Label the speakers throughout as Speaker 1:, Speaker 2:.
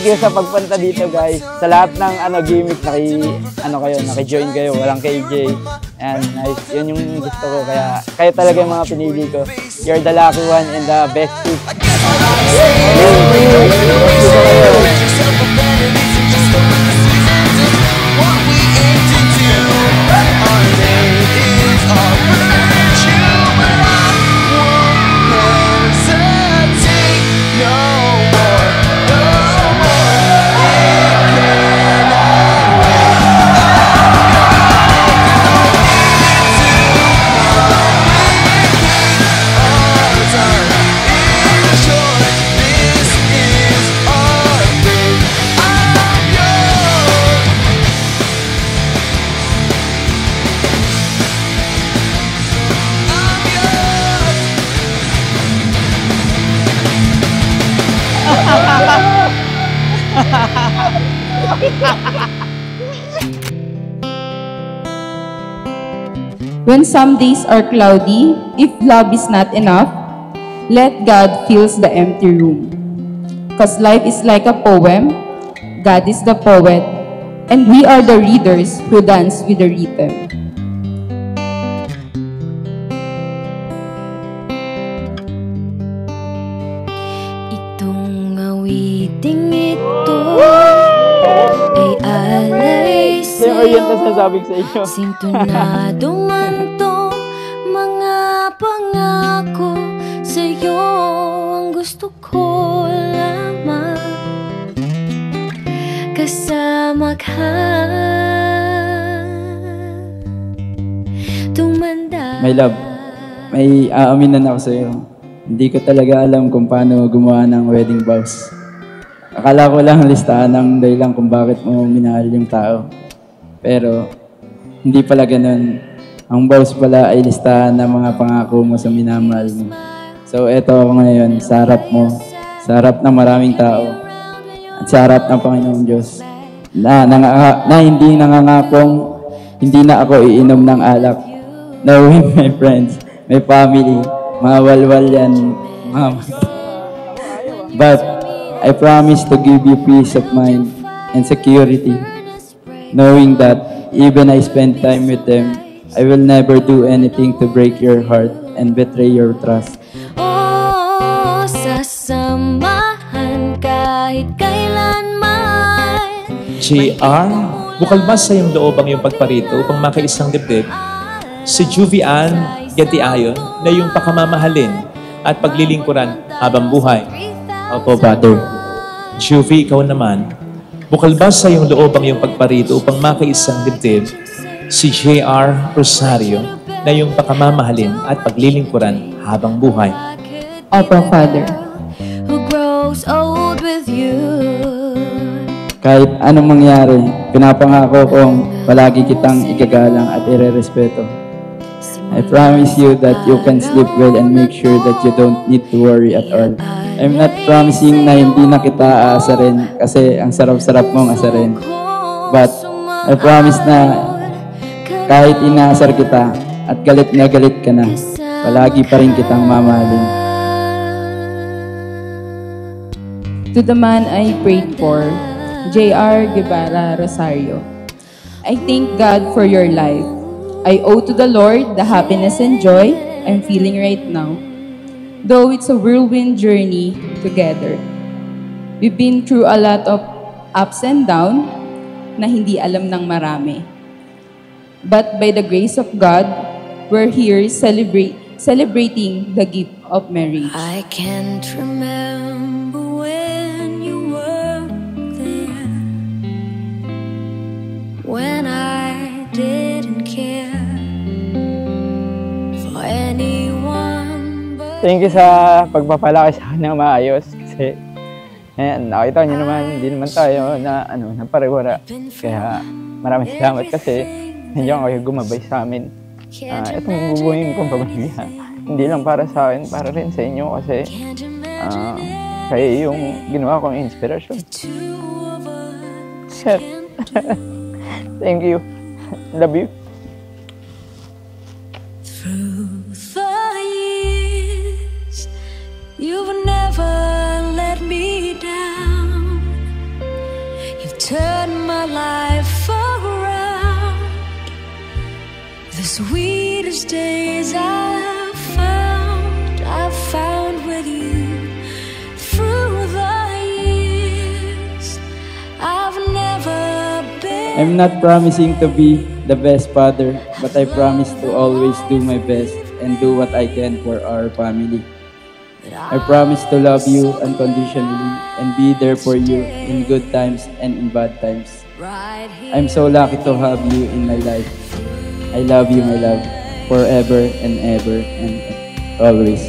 Speaker 1: you sa pagpunta dito, guys. Sa lahat ng gimmick, naki-join kayo, walang KJ. And nice, yun yung gusto ko. Kaya kayo talaga yung mga pinili ko. You're the lucky one and the best pick.
Speaker 2: When some days are cloudy, if love is not enough, let God fills the empty room. 'Cause life is like a poem, God is the poet, and we are the readers who dance with the rhythm.
Speaker 3: Itong awiting ito ay alay sa'yo, sintonado man tong mga pangako sa'yo. Ang gusto ko lamang kasama ka, tumanda.
Speaker 4: My love, may aaminan ako sa'yo. Hindi ko talaga alam kung paano gumawa ng wedding vows. Akala ko lang listahan ng dahilan kung bakit mo minahal yung tao. Pero hindi pala ganun. Ang vows pala ay listahan ng mga pangako mo sa minamahal mo. So eto ako ngayon sa harap mo, sa harap ng maraming tao, at sa harap ng Panginoong Diyos na hindi nangangakong hindi na ako iinom ng alak. Knowing my friends, my family, mga walwal yan, but I promise to give you peace of mind and security, knowing that even I spend time with them, I will never do anything to break your heart and betray your trust.
Speaker 3: Oh, sasamahan kahit kailanman.
Speaker 5: JR, bukal ba sa iyong loob ang iyong pagparito upang makaisang dibdib? Si Juvian Gatiayon na iyong pakamamahalin at paglilingkuran habang buhay.
Speaker 4: Opo, Father.
Speaker 5: Juvie, ikaw naman, bukal ba sa iyong loob ang iyong pagparito upang makaisang dibdib? Si JR Rosario na iyong pakamamahalin at paglilingkuran habang buhay.
Speaker 2: Opo, Father.
Speaker 3: Who grows old with you.
Speaker 4: Kahit anong mangyari, pinapangako kong palagi kitang igagalang at irerespeto. I promise you that you can sleep well and make sure that you don't need to worry at all. I'm not promising na hindi na kita aasarin kasi ang sarap-sarap mong asarin. But I promise na kahit inaasar kita at galit na galit ka na, palagi pa rin kitang mamahalin.
Speaker 2: To the man I prayed for, JR Guevara Rosario, I thank God for your life. I owe to the Lord the happiness and joy I'm feeling right now. Though it's a whirlwind journey together. We've been through a lot of ups and downs na hindi alam ng marami. But by the grace of God, we're here celebrating the gift of marriage.
Speaker 3: I can't remember when you were there, when I didn't care for anyone but...
Speaker 1: Thank you sa pagpapalaki sa akin ng maayos. Kasi, nakita niyo naman, hindi naman tayo na pare-wara. Kaya maraming salamat kasi nandiyan kayo gumabay sa amin. Itong bubuhin kong pamilya, hindi lang para sa akin, para rin sa inyo kasi kayo yung ginawa kong inspirasyon. Thank you. Love you.
Speaker 3: Through the years, you've never let me down. sweetest days I've found with you. Through the years, I've never been.
Speaker 4: I'm not promising to be the best father, but I promise to always do my best and do what I can for our family. I promise to love you unconditionally and be there for you in good times and in bad times. I'm so lucky to have you in my life. I love you, my love, forever and ever and always.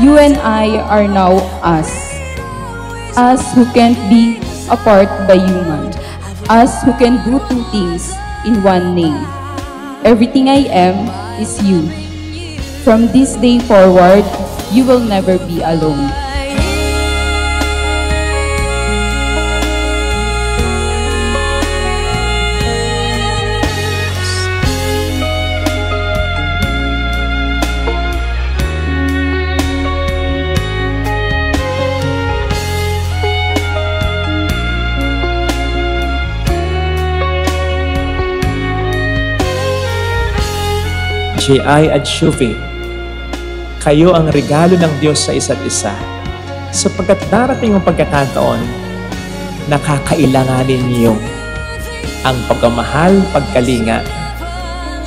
Speaker 2: You and I are now us. Us who can't be apart by human. Us who can do two things in one name. Everything I am is you. From this day forward, you will never be alone.
Speaker 5: J.I. at Shufi, kayo ang regalo ng Diyos sa isa't isa sapagkat darating ang pagkakataon na kakailanganin niyo ang pagmamahal, pagkalinga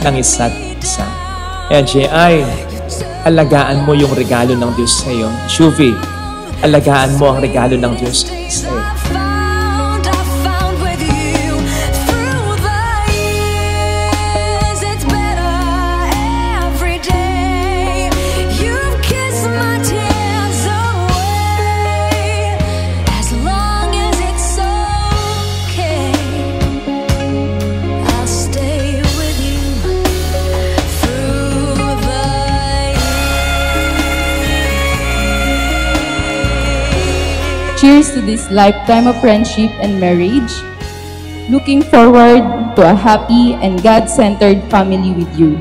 Speaker 5: ng isa't isa. Kaya J.I., alagaan mo yung regalo ng Diyos sa iyo. Shufi, alagaan mo ang regalo ng Diyos sa iyo.
Speaker 2: Cheers to this lifetime of friendship and marriage. Looking forward to a happy and God-centered family with you.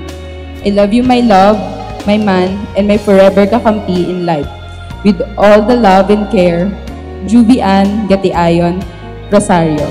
Speaker 2: I love you, my love, my man, and my forever kakampi in life. With all the love and care, Juvian Gatiayon Rosario.